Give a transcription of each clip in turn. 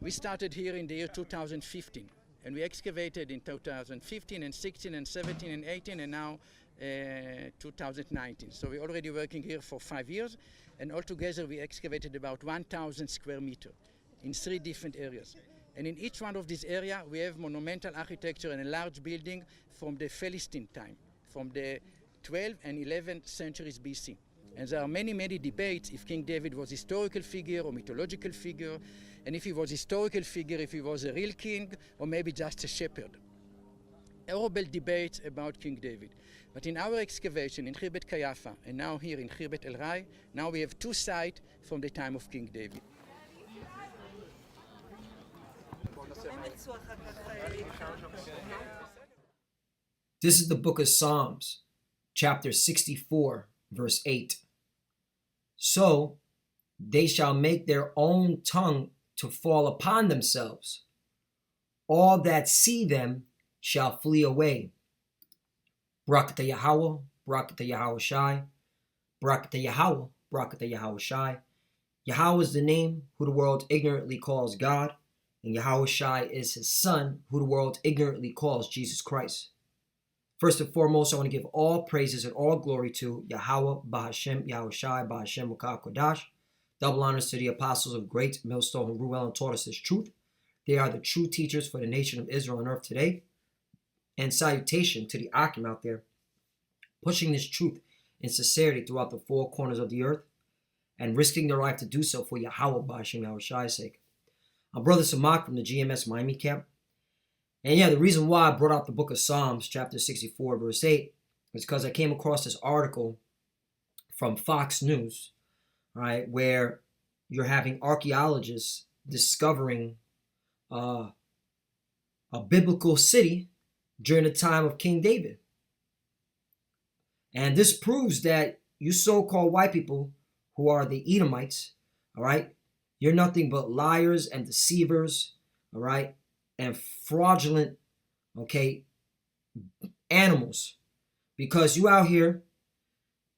We started here in the year 2015, and we excavated in 2015 and 16 and 17 and 18 and now 2019. So we're already working here for 5 years, and altogether we excavated about 1,000 square meters in 3 different areas. And in each one of these areas we have monumental architecture and a large building from the Philistine time, from the 12th and 11th centuries BC. And there are many, many debates if King David was a historical figure or mythological figure, and if he was a historical figure, if he was a real king, or maybe just a shepherd. Horrible debates about King David. But in our excavation in Khirbet Kayafa, and now here in Khirbet El Rai, now we have 2 sites from the time of King David. This is the book of Psalms, chapter 64, verse 8. So they shall make their own tongue to fall upon themselves. All that see them shall flee away. Barakata Yahweh, Barakata Yahweh Shai, Barakata Yahweh, Barakata Yahweh Shai. Yahweh is the name who the world ignorantly calls God, and Yahweh Shai is his son who the world ignorantly calls Jesus Christ. First and foremost, I want to give all praises and all glory to Yahweh, Bahashem, Yahweh Shai, Bahashem, Rukah Kodash. Double honors to the apostles of great Millstone who Ruel and taught us this truth. They are the true teachers for the nation of Israel on earth today. And salutation to the Akim out there, pushing this truth in sincerity throughout the 4 corners of the earth and risking their life to do so for Yahweh, Bahashem, Yahweh Shai's sake. I'm Brother Samak from the GMS Miami camp. And yeah, the reason why I brought out the book of Psalms, chapter 64, verse 8, is because I came across this article from Fox News, right, where you're having archaeologists discovering a biblical city during the time of King David. And this proves that you so-called white people who are the Edomites, all right, you're nothing but liars and deceivers, all right, and fraudulent, okay, animals, because you out here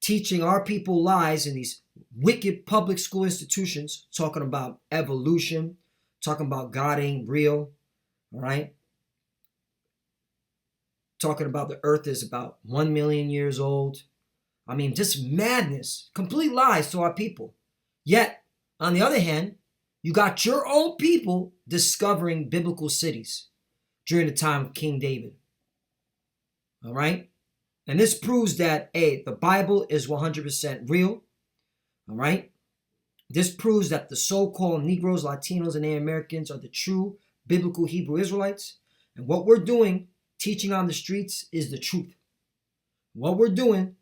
teaching our people lies in these wicked public school institutions, talking about evolution, talking about God ain't real, all right, talking about the earth is about 1 million years old. I mean, just madness, complete lies to our people. Yet, on the other hand, you got your own people discovering biblical cities during the time of King David. All right? And this proves that, A, the Bible is 100% real. All right? This proves that the so-called Negroes, Latinos, and Native Americans are the true biblical Hebrew Israelites. And what we're doing, teaching on the streets, is the truth. What we're doing,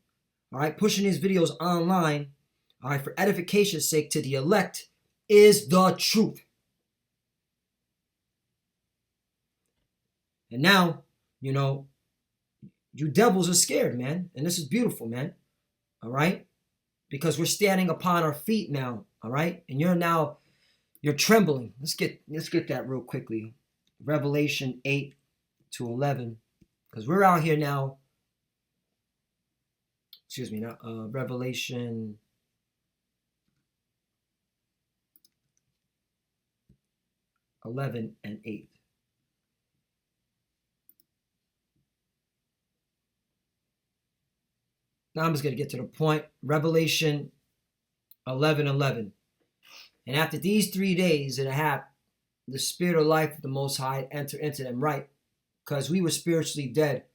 all right, pushing these videos online, all right, for edification's sake to the elect, is the truth. And now, you know, you devils are scared, man. And this is beautiful, man. All right? Because we're standing upon our feet now, all right? And you're trembling. Let's get that real quickly. Revelation 8 to 11. Because we're out here now. Excuse me, Revelation 11 and 8. Now I'm just going to get to the point. Revelation 11:11. And after these 3 days and a half, the spirit of life of the Most High enter into them, right? Because we were spiritually dead,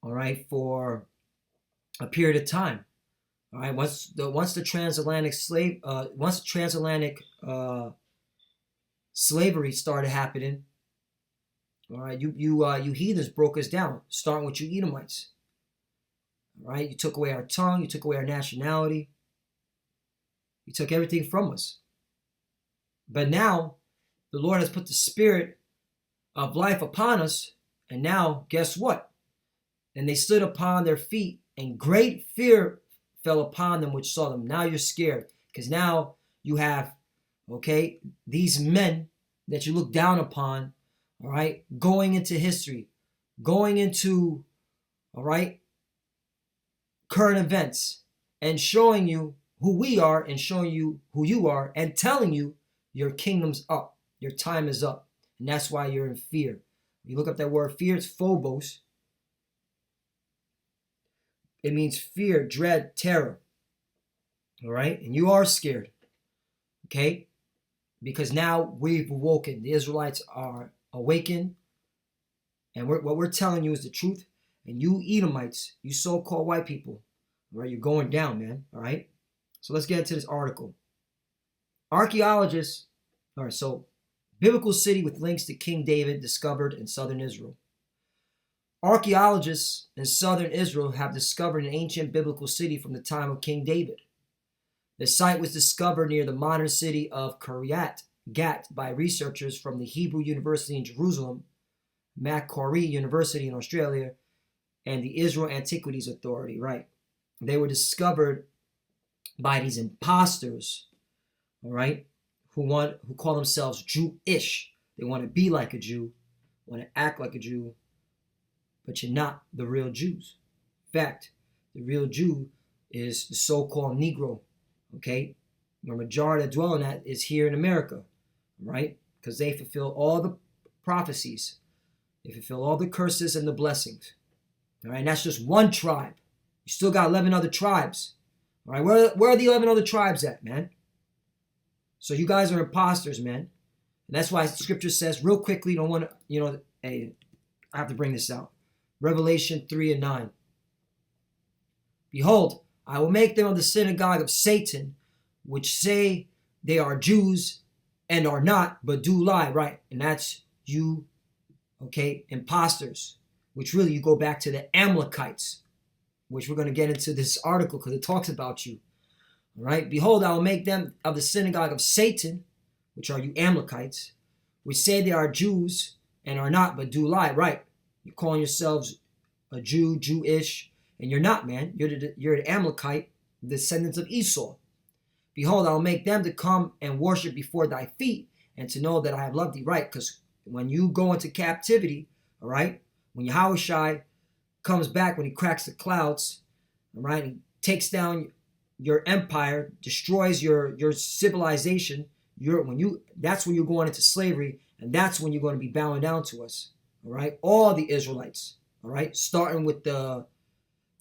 all right, for a period of time. All right, once the transatlantic slavery started happening, all right, you heathens broke us down, starting with you Edomites. All right, you took away our tongue, you took away our nationality, you took everything from us. But now the Lord has put the spirit of life upon us, and now guess what? And they stood upon their feet, and great fear fell upon them which saw them. Now you're scared, because now you have, okay, these men that you look down upon, all right, going into history, going into, all right, current events, and showing you who we are and showing you who you are and telling you your kingdom's up. Your time is up. And that's why you're in fear. When you look up that word fear, it's phobos. It means fear, dread, terror. All right? And you are scared. Okay? Because now we've awoken. The Israelites are awakened. And what we're telling you is the truth. And you Edomites, you so-called white people, all right, you're going down, man. All right? So let's get into this article. Archaeologists, all right, so biblical city with links to King David discovered in southern Israel. Archaeologists in southern Israel have discovered an ancient biblical city from the time of King David. The site was discovered near the modern city of Kiryat Gat by researchers from the Hebrew University in Jerusalem, Macquarie University in Australia, and the Israel Antiquities Authority, right? They were discovered by these imposters, all right, who call themselves Jewish. They want to be like a Jew, want to act like a Jew, but you're not the real Jews. In fact, the real Jew is the so-called Negro, okay? The majority that dwell in that is here in America, right? Because they fulfill all the prophecies. They fulfill all the curses and the blessings. All right, and that's just one tribe. You still got 11 other tribes. All right, where are the 11 other tribes at, man? So you guys are imposters, man. And that's why Scripture says, real quickly, don't want to, hey, I have to bring this out. Revelation 3:9. Behold, I will make them of the synagogue of Satan, which say they are Jews and are not, but do lie, right? And that's you, okay, imposters, which really you go back to the Amalekites, which we're going to get into this article because it talks about you. All right. Behold, I will make them of the synagogue of Satan, which are you Amalekites, which say they are Jews and are not, but do lie. Right. You're calling yourselves a Jew, Jewish, and you're not, man. You're an Amalekite, descendants of Esau. Behold, I will make them to come and worship before thy feet and to know that I have loved thee. Right. Because when you go into captivity, all right, when Yahushua comes back, when he cracks the clouds, all right, he takes down your empire, destroys your civilization, that's when you're going into slavery, and that's when you're going to be bowing down to us. All right, all the Israelites, all right, starting with the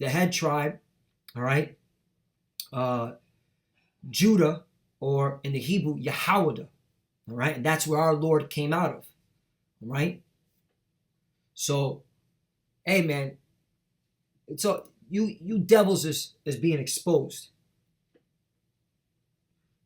head tribe, all right, Judah, or in the Hebrew, Yahweh, all right, and that's where our Lord came out of, all right. So, hey, man, so you devils is being exposed.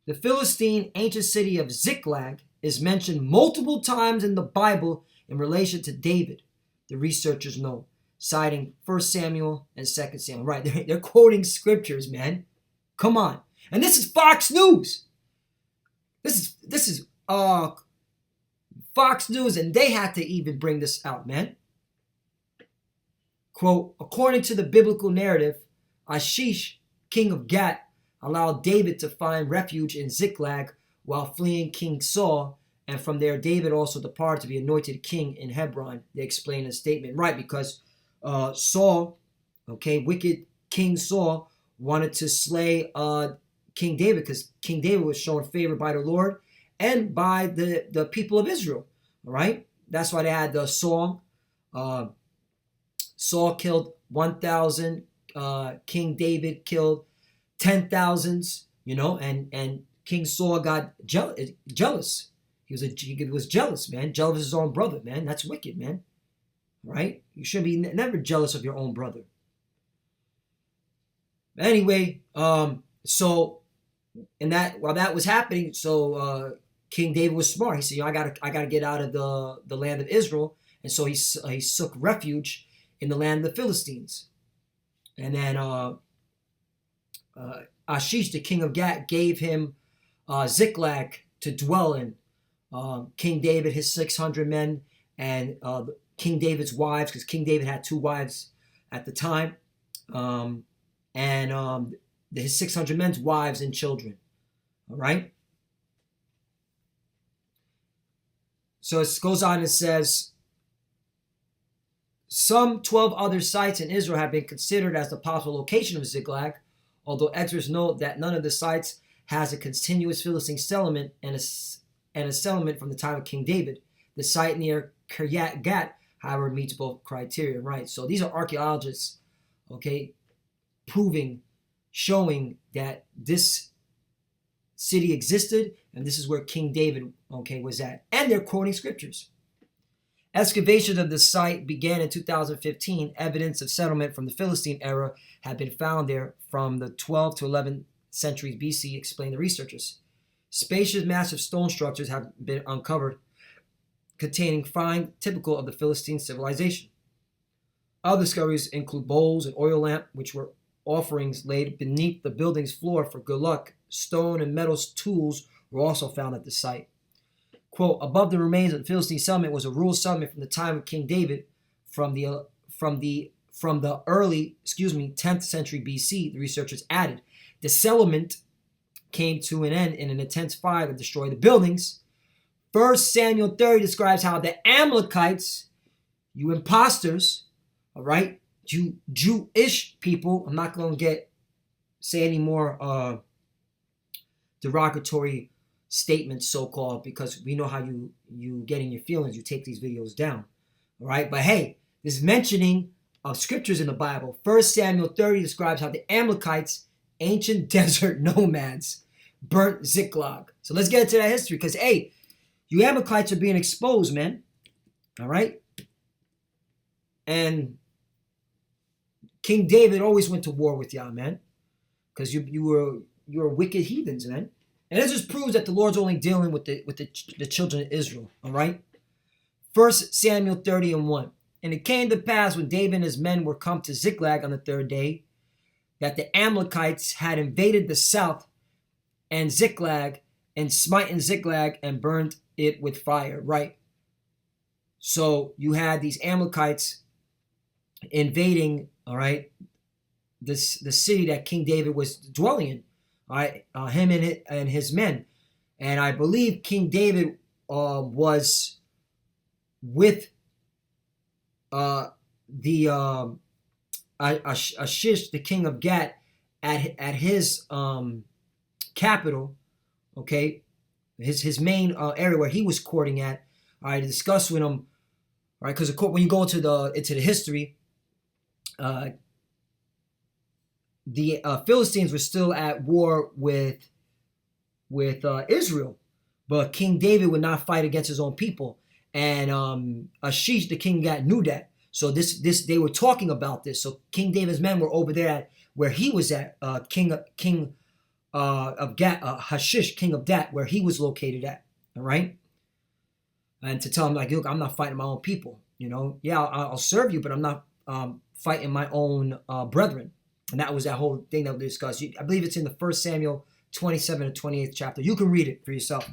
The Philistine ancient city of Ziklag is mentioned multiple times in the Bible in relation to David, the researchers know, citing 1 Samuel and 2 Samuel. Right, they're quoting scriptures, man. Come on. And this is Fox News. This is Fox News, and they had to even bring this out, man. Quote, according to the biblical narrative, Ashish, king of Gat, allowed David to find refuge in Ziklag while fleeing King Saul, and from there David also departed to be anointed king in Hebron. They explain a statement, right, because Saul, okay, wicked King Saul, wanted to slay King David because King David was shown favor by the Lord and by the people of Israel, all right? That's why they had the song, Saul killed 1,000, King David killed 10,000s, and King Saul got jealous. He was jealous, man. Jealous of his own brother, man. That's wicked, man. Right? You should be never jealous of your own brother. Anyway, so while that was happening, so King David was smart. He said, I gotta get out of the land of Israel, and so he took refuge in the land of the Philistines. And then Ashish, the king of Gat, gave him Ziklag to dwell in. King David, his 600 men, and King David's wives, because King David had 2 wives at the time, and his 600 men's wives and children. All right? So it goes on and says, some 12 other sites in Israel have been considered as the possible location of Ziklag, although experts note that none of the sites has a continuous Philistine settlement and and a settlement from the time of King David. The site near Kiryat Gat, however, meets both criteria, right? So these are archaeologists, okay, showing that this city existed, and this is where King David, okay, was at. And they're quoting scriptures. Excavation of the site began in 2015. Evidence of settlement from the Philistine era had been found there from the 12th to 11th centuries BC, explain the researchers. Spacious, massive stone structures have been uncovered containing finds typical of the Philistine civilization. Other discoveries include bowls and oil lamp, which were offerings laid beneath the building's floor for good luck. Stone and metal tools were also found at the site. Quote, above the remains of the Philistine settlement was a rural settlement from the time of King David from the early 10th century BC, the researchers added. The settlement came to an end in an intense fire that destroyed the buildings. 1 Samuel 30 describes how the Amalekites, you imposters, all right, you Jewish people, I'm not going to say any more derogatory statements, so-called, because we know how you get in your feelings. You take these videos down, all right? But hey, this mentioning of scriptures in the Bible. 1 Samuel 30 describes how the Amalekites, ancient desert nomads, burnt Ziklag. So let's get into that history, because hey, you Amalekites are being exposed, man. All right? And King David always went to war with y'all, man, because you were wicked heathens, man. And this just proves that the Lord's only dealing with the children of Israel, all right? 1 Samuel 30 and 1. And it came to pass when David and his men were come to Ziklag on the third day, that the Amalekites had invaded the south and Ziklag, and smitten Ziklag and burned it with fire, right? So you had these Amalekites invading, all right, the city that King David was dwelling in, all right, him and his men. And I believe King David was with Ashish, the king of Gat, at his capital, okay, his main area where he was courting at, all right, to discuss with him, all right, because when you go into the history, the Philistines were still at war with Israel, but King David would not fight against his own people, and Ashish, the king, knew that. So this they were talking about this. So King David's men were over there at where he was at, king of Gat, Hashish, king of Dat, where he was located at. All right, and to tell him, like, look, I'm not fighting my own people. You know, yeah, I'll serve you, but I'm not fighting my own brethren. And that was that whole thing that we discussed. I believe it's in the 1 Samuel 27 and 28th chapter. You can read it for yourself.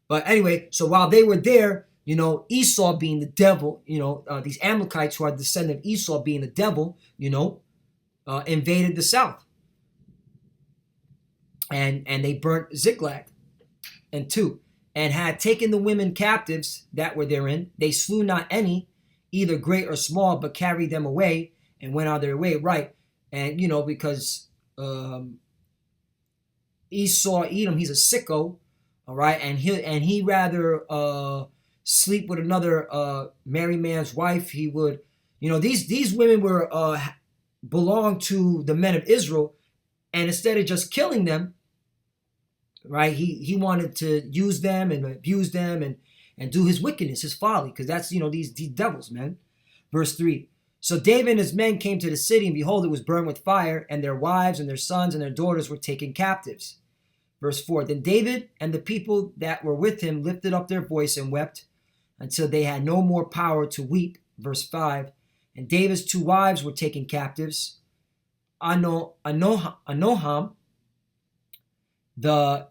But anyway, so while they were there, you know, Esau being the devil, you know, these Amalekites who are descendant of Esau being the devil, you know, invaded the south. And they burnt Ziklag. And 2, and had taken the women captives that were therein. They slew not any, either great or small, but carried them away and went on their way. Right. And, you know, because Esau, Edom, he's a sicko, all right? And he rather sleep with another married man's wife. He would, you know, these women were belonged to the men of Israel, and instead of just killing them, right, he wanted to use them and abuse them and do his wickedness, his folly, because that's, you know, these devils, man. Verse 3. So David and his men came to the city, and behold, it was burned with fire, and their wives and their sons and their daughters were taken captives. Verse 4, then David and the people that were with him lifted up their voice and wept until they had no more power to weep. Verse 5, and David's 2 wives were taken captives, Anoham, the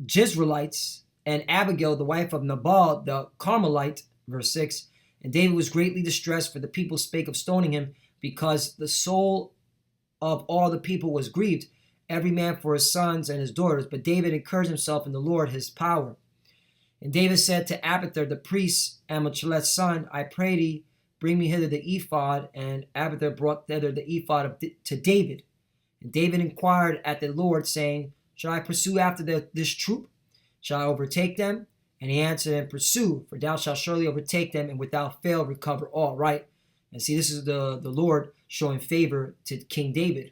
Jezreelites, and Abigail, the wife of Nabal, the Carmelite. Verse 6, and David was greatly distressed, for the people spake of stoning him, because the soul of all the people was grieved, every man for his sons and his daughters. But David encouraged himself in the Lord his power. And David said to Abiathar the priest, Amalekh's son, I pray thee, bring me hither the ephod. And Abiathar brought thither the ephod to David. And David inquired at the Lord, saying, shall I pursue after this troop? Shall I overtake them? And he answered and pursue, for thou shalt surely overtake them and without fail recover all. Right? And see, this is the Lord showing favor to King David.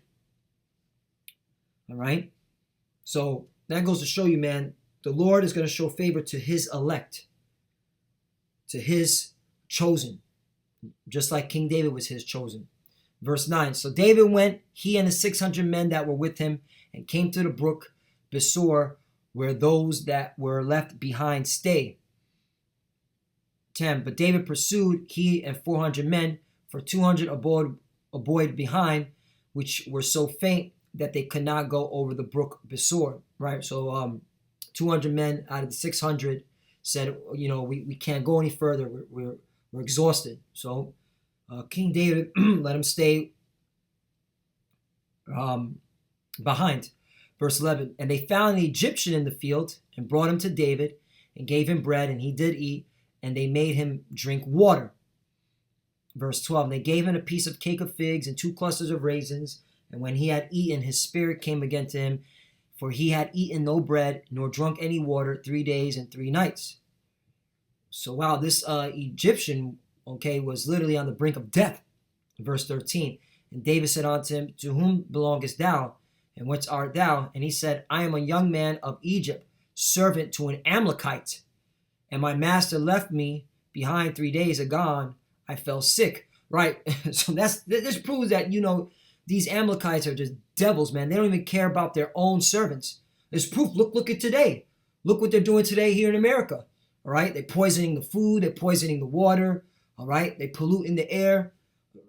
All right? So that goes to show you, man, the Lord is going to show favor to his elect, to his chosen, just like King David was his chosen. Verse 9, so David went, he and the 600 men that were with him, and came to the brook Besor, where those that were left behind stay. 10, but David pursued, he and 400 men, for 200 abode behind, which were so faint that they could not go over the brook Besor. Right? So 200 men out of the 600 said, we can't go any further. We're exhausted. So King David let him stay behind. Verse 11, and they found an Egyptian in the field and brought him to David and gave him bread, and he did eat, and they made him drink water. Verse 12, and they gave him a piece of cake of figs and 2 clusters of raisins, and when he had eaten, his spirit came again to him, for he had eaten no bread nor drunk any water 3 days and 3 nights. So wow, this Egyptian, was literally on the brink of death. Verse 13, and David said unto him, to whom belongest thou, and whence art thou? And he said, I am a young man of Egypt, servant to an Amalekite, and my master left me behind 3 days agone. I fell sick. Right? So this proves that, these Amalekites are just devils, man. They don't even care about their own servants. There's proof. Look at today. Look what they're doing today here in America. All right? They're poisoning the food. They're poisoning the water. All right? They pollute in the air.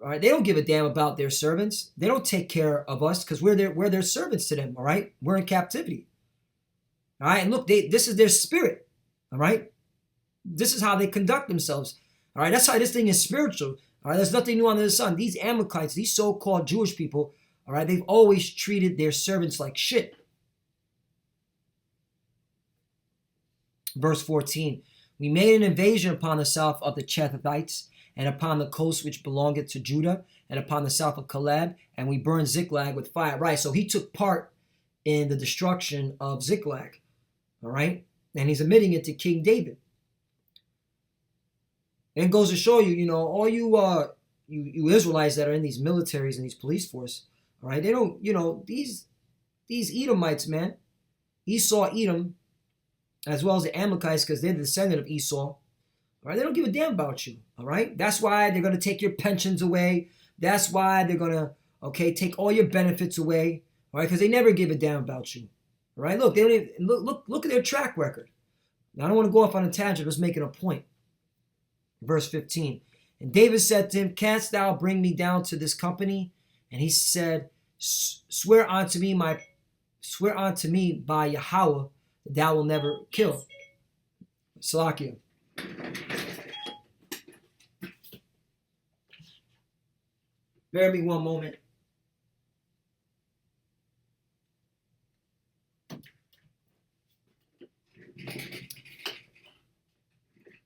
All right? They don't give a damn about their servants. They don't take care of us because we're their servants to them. All right? We're in captivity. All right? And look, this is their spirit. All right? This is how they conduct themselves. All right? That's how this thing is spiritual. All right? There's nothing new under the sun. These Amalekites, these so-called Jewish people, all right, they've always treated their servants like shit. Verse 14, we made an invasion upon the south of the Chethites, and upon the coast which belongeth to Judah, and upon the south of Caleb, and we burned Ziklag with fire. Right, so he took part in the destruction of Ziklag. All right, and he's admitting it to King David. And it goes to show you, all you Israelites that are in these militaries and these police force, all right, they don't, these Edomites, man, Esau, Edom, as well as the Amalekites, because they're the descendant of Esau, all right, they don't give a damn about you, all right? That's why they're going to take your pensions away. That's why they're going to, take all your benefits away, all right, because they never give a damn about you, all right? Look, they don't even, look at their track record. Now, I don't want to go off on a tangent, just making a point. Verse 15, and David said to him, canst thou bring me down to this company? And he said, swear unto me by Yahweh that thou wilt never kill. Salakia. Bear me one moment.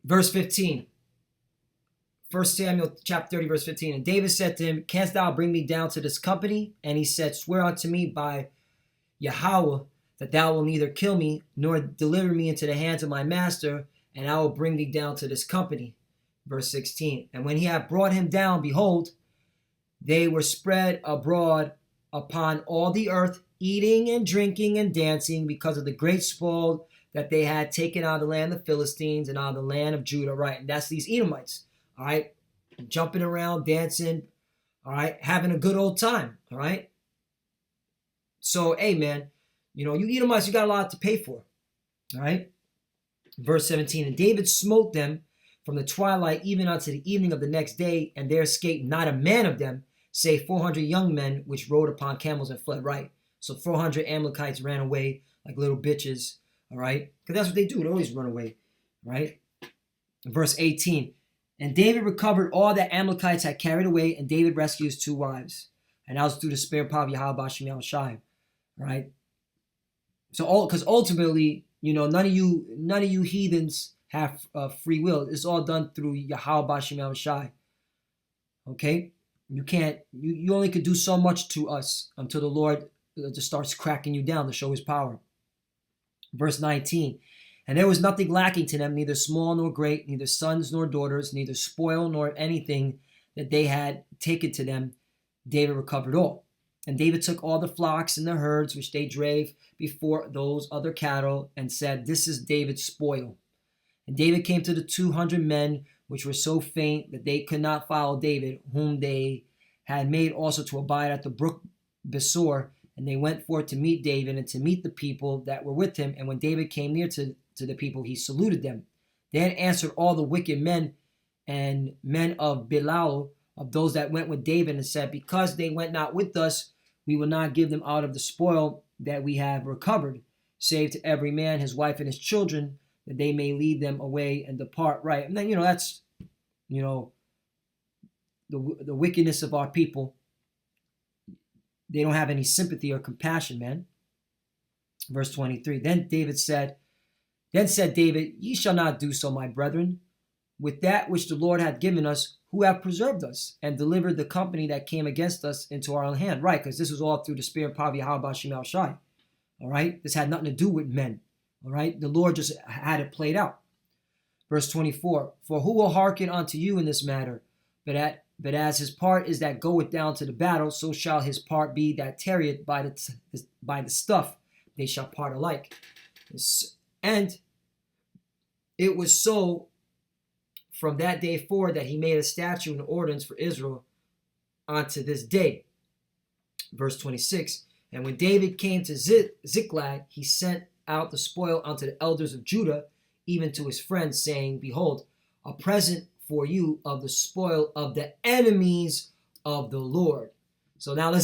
Verse 15. 1 Samuel chapter 30, verse 15. And David said to him, canst thou bring me down to this company? And he said, swear unto me by Yahweh that thou wilt neither kill me, nor deliver me into the hands of my master, and I will bring thee down to this company. Verse 16. And when he had brought him down, behold, they were spread abroad upon all the earth, eating and drinking and dancing, because of the great spoil that they had taken out of the land of the Philistines and out of the land of Judah. Right, and that's these Edomites. All right, jumping around, dancing, all right, having a good old time, all right? So, hey, man, you Edomites, you got a lot to pay for, all right? Verse 17, and David smote them from the twilight even unto the evening of the next day, and there escaped not a man of them, save 400 young men which rode upon camels and fled, right? So 400 Amalekites ran away like little bitches, all right? Because that's what they do, they always run away, right? Verse 18, and David recovered all that Amalekites had carried away, and David rescued his 2 wives. And that was through the spare power of Yahweh Bashim Yahushai. Right? So because ultimately, none of you heathens have free will. It's all done through Yahweh Bashim Yahushai. Okay? You only could do so much to us until the Lord just starts cracking you down to show his power. Verse 19. And there was nothing lacking to them, neither small nor great, neither sons nor daughters, neither spoil nor anything that they had taken to them. David recovered all. And David took all the flocks and the herds which they drave before those other cattle, and said, This is David's spoil. And David came to the 200 men which were so faint that they could not follow David, whom they had made also to abide at the brook Besor. And they went forth to meet David and to meet the people that were with him. And when David came near to the people, he saluted them. Then answered all the wicked men and men of Belial, of those that went with David, and said, Because they went not with us, we will not give them out of the spoil that we have recovered, save to every man his wife and his children, that they may lead them away and depart. Right. And then, that's, the wickedness of our people. They don't have any sympathy or compassion, man. Verse 23. Then said David, Ye shall not do so, my brethren, with that which the Lord hath given us, who have preserved us and delivered the company that came against us into our own hand. Right, because this was all through the spirit and power of Yahweh Shem Shai. All right, this had nothing to do with men. All right, the Lord just had it played out. Verse 24, For who will hearken unto you in this matter? But as his part is that goeth down to the battle, so shall his part be that tarrieth by the stuff. They shall part alike. And it was so from that day forward that he made a statute and ordinance for Israel unto this day. Verse 26, And when David came to Ziklag, he sent out the spoil unto the elders of Judah, even to his friends, saying, Behold, a present for you of the spoil of the enemies of the Lord. So now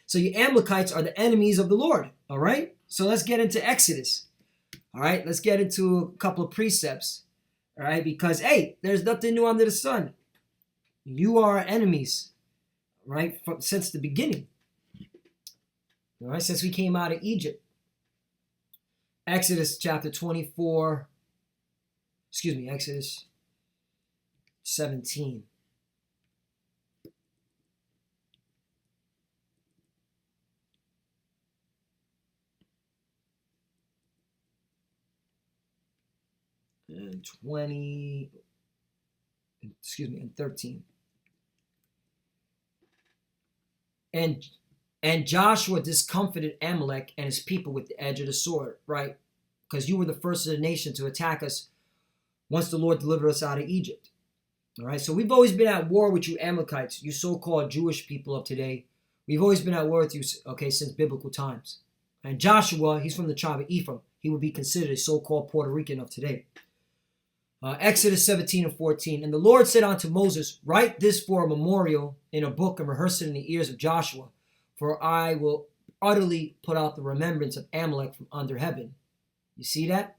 so you Amalekites are the enemies of the Lord. All right. So let's get into Exodus. All right. Let's get into a couple of precepts. All right. Because, hey, there's nothing new under the sun. You are our enemies. Right. Since the beginning. All right. Since we came out of Egypt. Exodus 17. And 13. And Joshua discomfited Amalek and his people with the edge of the sword, right? Because you were the first of the nation to attack us once the Lord delivered us out of Egypt. All right, so we've always been at war with you Amalekites, you so-called Jewish people of today. We've always been at war with you, okay, since biblical times. And Joshua, he's from the tribe of Ephraim. He would be considered a so-called Puerto Rican of today. Exodus 17 and 14. And the Lord said unto Moses, Write this for a memorial in a book and rehearse it in the ears of Joshua, for I will utterly put out the remembrance of Amalek from under heaven. You see that?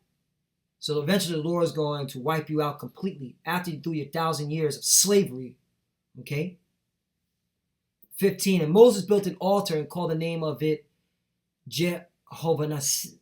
So eventually the Lord is going to wipe you out completely after you do your 1,000 years of slavery. Okay? 15. And Moses built an altar and called the name of it Jehovah Nissi.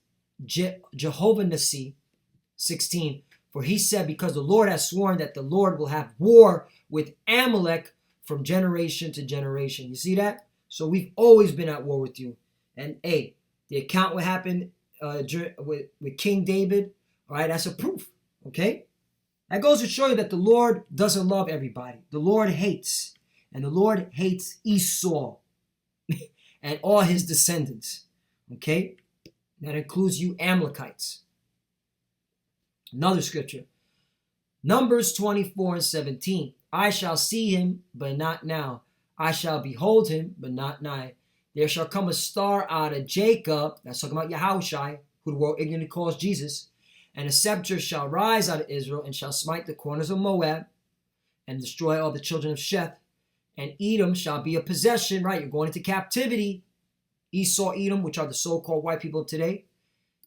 16. For he said, because the Lord has sworn that the Lord will have war with Amalek from generation to generation. You see that? So we've always been at war with you. And hey, the account what happened with King David, all right, that's a proof, okay? That goes to show you that the Lord doesn't love everybody. The Lord hates, and the Lord hates Esau and all his descendants, okay? That includes you Amalekites. Another scripture, Numbers 24 and 17. I shall see him, but not now. I shall behold him, but not nigh. There shall come a star out of Jacob, that's talking about Yahushai, who the world ignorantly calls Jesus, and a scepter shall rise out of Israel, and shall smite the corners of Moab, and destroy all the children of Sheth. And Edom shall be a possession, right? You're going into captivity. Esau, Edom, which are the so-called white people of today.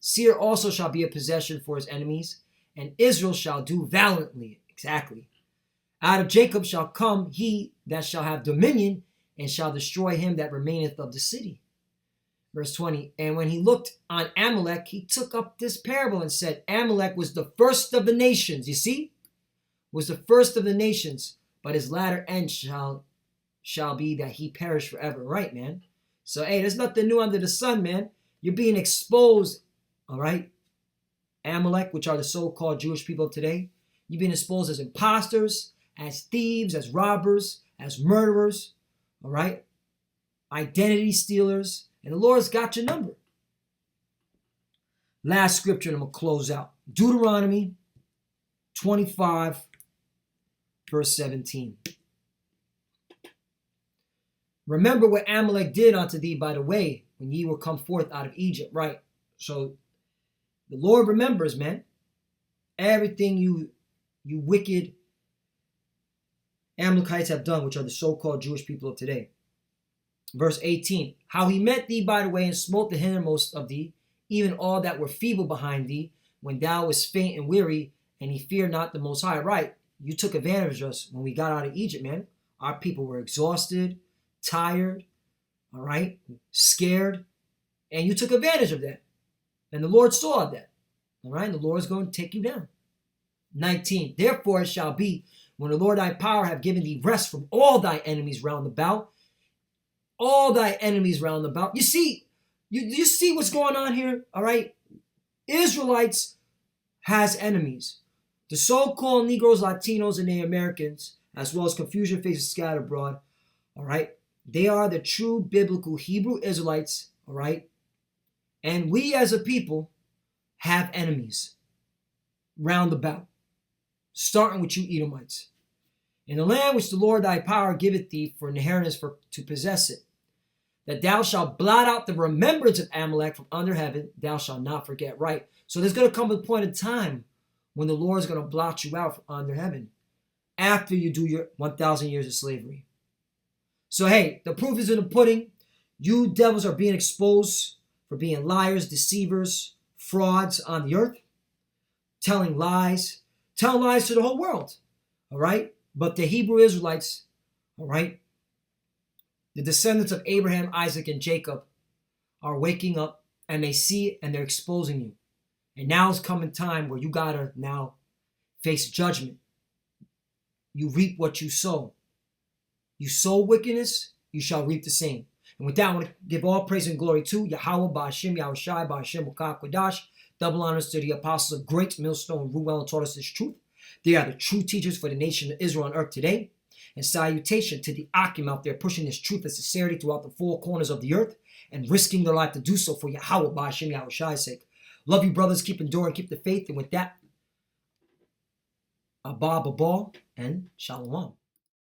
Seir also shall be a possession for his enemies, and Israel shall do valiantly. Exactly. Out of Jacob shall come he that shall have dominion, and shall destroy him that remaineth of the city. Verse 20, and when he looked on Amalek, he took up this parable and said, Amalek was the first of the nations, you see? Was the first of the nations, but his latter end shall be that he perish forever. Right, man? So, hey, there's nothing new under the sun, man. You're being exposed, all right? Amalek, which are the so-called Jewish people of today. You've been exposed as imposters, as thieves, as robbers, as murderers, all right? Identity stealers, and the Lord's got your number. Last scripture, and I'm going to close out. Deuteronomy 25, verse 17. Remember what Amalek did unto thee by the way, when ye were come forth out of Egypt, right? So the Lord remembers, man, everything you wicked Amalekites have done, which are the so-called Jewish people of today. Verse 18, how he met thee by the way and smote the hindermost of thee, even all that were feeble behind thee, when thou wast faint and weary, and he feared not the Most High. Right, you took advantage of us when we got out of Egypt, man. Our people were exhausted, tired, all right, scared, and you took advantage of that. And the Lord saw that, all right, and the Lord is going to take you down. 19, therefore it shall be, when the Lord thy power have given thee rest from all thy enemies round about, all thy enemies round about. You see, you see what's going on here, all right? Israelites has enemies. The so-called Negroes, Latinos, and Native Americans, as well as confusion faces scattered abroad, all right? They are the true biblical Hebrew Israelites, all right? And we as a people have enemies round about, starting with you Edomites. In the land which the Lord thy power giveth thee for an inheritance to possess it, that thou shalt blot out the remembrance of Amalek from under heaven, thou shalt not forget. Right? So there's going to come a point in time when the Lord is going to blot you out from under heaven after you do your 1,000 years of slavery. So hey, the proof is in the pudding. You devils are being exposed for being liars, deceivers, frauds on the earth, telling lies to the whole world. All right? But the Hebrew Israelites, all right, the descendants of Abraham, Isaac, and Jacob are waking up, and they see it, and they're exposing you. And now is coming time where you got to now face judgment. You reap what you sow. You sow wickedness, you shall reap the same. And with that, I want to give all praise and glory to Yahweh, Ba'ashim, Yahushai, Ba'ashim, Kodash. Double honors to the apostles of great millstone, Ruel, and taught us this truth. They are the true teachers for the nation of Israel on earth today. And salutation to the Akim out there pushing this truth and sincerity throughout the four corners of the earth and risking their life to do so for Yahweh, Ba'ashim, Yahushai's sake. Love you, brothers. Keep enduring, keep the faith. And with that, Abba, Babal, and Shalom.